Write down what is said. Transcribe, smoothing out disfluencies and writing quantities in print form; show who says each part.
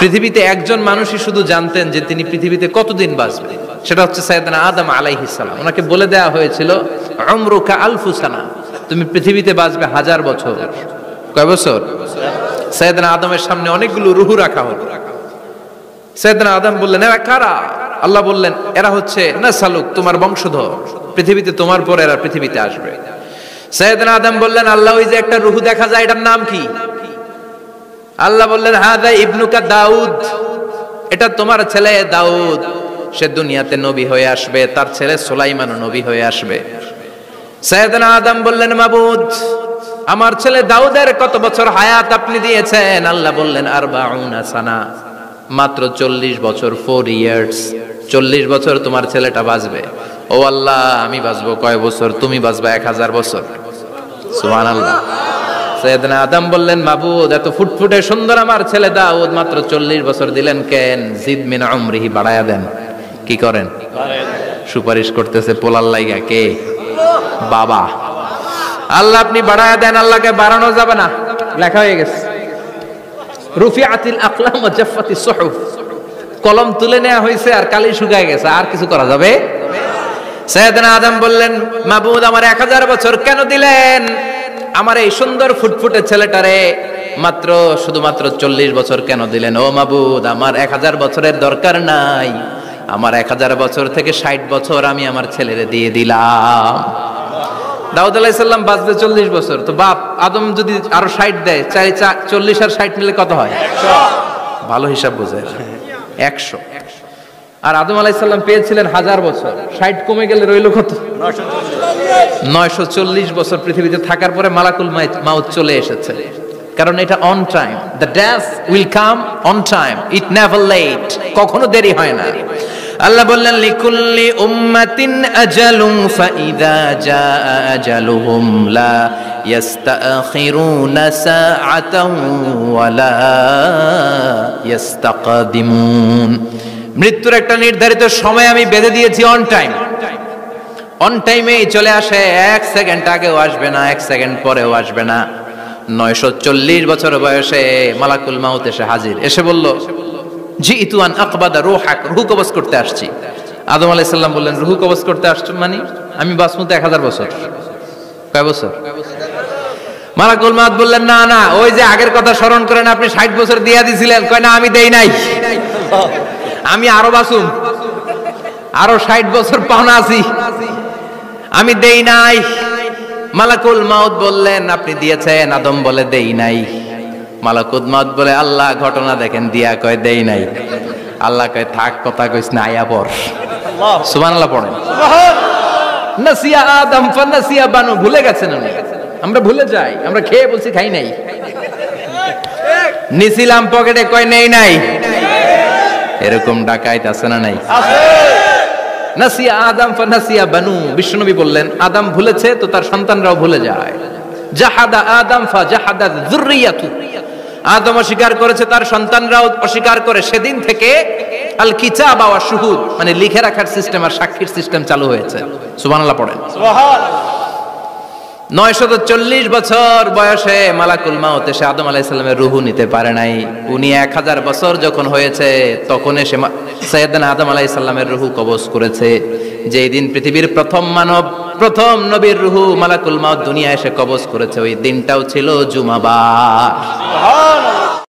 Speaker 1: পৃথিবীতে একজন মানুষই শুধু জানতেন যে তিনি পৃথিবীতে কতদিন বাঁচবেন, সেটা হচ্ছে সাইয়েদনা আদম আলাইহিস সালাম। ওনাকে বলে দেওয়া হয়েছিল উমরুকা আলফু সানা, তুমি পৃথিবীতে বাঁচবে 1000 বছর। কয় বছর? সাইয়েদনা আদমের সামনে অনেকগুলো রূহ রাখা হলো। সাইয়েদনা আদম বললেন, এরা কারা? আল্লাহ বললেন, এরা হচ্ছে নাসালুক, তোমার বংশধর, পৃথিবীতে তোমার পর এরা পৃথিবীতে আসবে। সাইয়েদনা আদম বললেন, আল্লাহ ওই যে একটা রূহ দেখা যায়, এটার নাম কি? আল্লাহ বললেন, হাদা ইবনুকা দাউদ, এটা তোমার ছেলে দাউদ, সে দুনিয়াতে নবী হয়ে আসবে, তার ছেলে সুলাইমানও নবী হয়ে আসবে। সাইয়েদনা আদম বললেন, মাবুদ, আমার ছেলে দাউদের কত বছর হায়াত আপনি দিয়েছেন? আল্লাহ বললেন, 40 সানা, মাত্র 40 বছর, 4 ইয়ার্স, 40 বছর তোমার ছেলেটা বাঁচবে। ও আল্লাহ, আমি বাঁচবো কয় বছর? তুমি বাঁচবা 1000 বছর। সুবহানাল্লাহ। সাইয়েদনা আদম বললেন, মাবুদ, এত ফুটফুটে সুন্দর আমার ছেলে দাউদ, মাত্র 40 বছর দিলেন কেন? জিদ মিন উমরিহি, বাড়ায়া দেন। কি করেন? সুপারিশ করতেছে পোলার লাইগা কে? বাবা। আল্লাহ আপনি বাড়ায়া দেন। আল্লাহকে বাড়ানো যাবে না, লেখা হয়ে গেছে। রুফিআতিল আকলাম ওয়া জাফফাতিস সুহুফ, কলম তুলে নেওয়া হয়েছে আর কালি শুকায় গেছে, আর কিছু করা যাবে? সাইয়েদনা আদম বললেন, মাবুদ, আমার 1000 বছর কেন দিলেন? আমার এই সুন্দর ফুটফুটে ছেলেটারে মাত্র শুধুমাত্র 40 বছর কেন দিলেন? ও মাবুদ, আমার 1000 বছরের দরকার নাই, আমার 1000 বছর থেকে 60 বছর আমি আমার ছেলেরে দিয়ে দিলাম। দাউদ আলাইহিস সালাম বাঁচবে 40 বছর, তো বাপ আদম যদি আরো 60 দেয়, 40 আর 60 মিলে কত হয়? 100। ভালো হিসাব বোঝেন, 100। আর আদম আলাইহিস সালাম পেয়েছিলেন 1000 বছর, 60 কমে গেলে রইল কত? 940 বছর পৃথিবীতে থাকার পরে মালাকুল মাউত চলে এসেছে। কারণ এটা on time, the death will come on time, it never late, কখনো দেরি হয় না। আল্লাহ বললেন, লিকুল্লি উম্মাতিন আজালুন ফাইদা জাআ আজালুহুম লা ইস্তাখিরুনা সাআতান ওয়া লা ইস্তাকদিমুন। মৃত্যুর একটা নির্ধারিত সময় আমি বেঁধে দিয়েছি, অন টাইম, অন টাইমেই চলে আসে, 1 সেকেন্ড আগেও আসবে না, 1 সেকেন্ড পরেও আসবে না। 940 বছর বয়সে মালাকুল মাউত এসে হাজির, এসে বলল, জিইতু আন আকবাদা রূহাক, রূহ কবজ করতে আসছি। আদম আলাইহিস সালাম বললেন, রূহ কবজ করতে আসছো মানে? আমি বাঁচবো তো 1000 বছর। কয় বছর? মালাকুল মাউত বললেন, না না, ওই যে আগের কথা স্মরণ করেন, আপনি 60 বছর দিয়া দিছিলেন। কয় না, আমি দেই নাই, আমি আরো বাঁচুম, আরো 60 বছর পাওনা আছি, আমি দেই নাই। মালাকুল মাউত বললেন, আপনি দিয়েছেন? আদম বলে, দেই নাই। মালাকুল মাউত বলে, আল্লাহ ঘটনা দেখেন, দিয়া কয় দেই নাই। আল্লাহ কয়, থাক, কথা কইস না, আয়া পড়। সুবহানাল্লাহ পড়েন। নাসিয়া আদম ফানাসিয়া বানু, ভুলে গেছেন উনি। আমরা ভুলে যাই, আমরা খেয়ে বলছি খাই নাই, নিছিলাম পকেটে, কয় নেই নাই। এরকম ডাকাইত আছে না নাই? নাসিয়া আদম ফানাসিয়া বানু, বিশ্বনবী বললেন, আদম ভুলেছে তো তার সন্তানরাও ভুলে যায়। জাহাদা আদম ফাজাহাদা যুররিয়াতু, আদম অস্বীকার করেছে, তার সন্তানরাও অস্বীকার করে। সেদিন থেকে আল কিতাব ওয়া শুহুদ, মানে লিখে রাখার সিস্টেম আর সাক্ষীর সিস্টেম চালু হয়েছে। সুবহানাল্লাহ পড়েন। সুবহানাল্লাহ। 940 বছর বয়সে মালাকুল মাউত এসে আদম আলাইহিস সালামের রূহ নিতে পারে নাই। উনি 1000 বছর যখন হয়েছে তখন এসে সাইয়েদনা আদম আলাইহিস সালামের রূহ কবজ করেছে। যেই দিন পৃথিবীর প্রথম মানব, প্রথম নবীর রূহ মালাকুল মাউত দুনিয়া এসে কবজ করেছে, ওই দিনটাও ছিল জুমাবার। সুবহানাল্লাহ।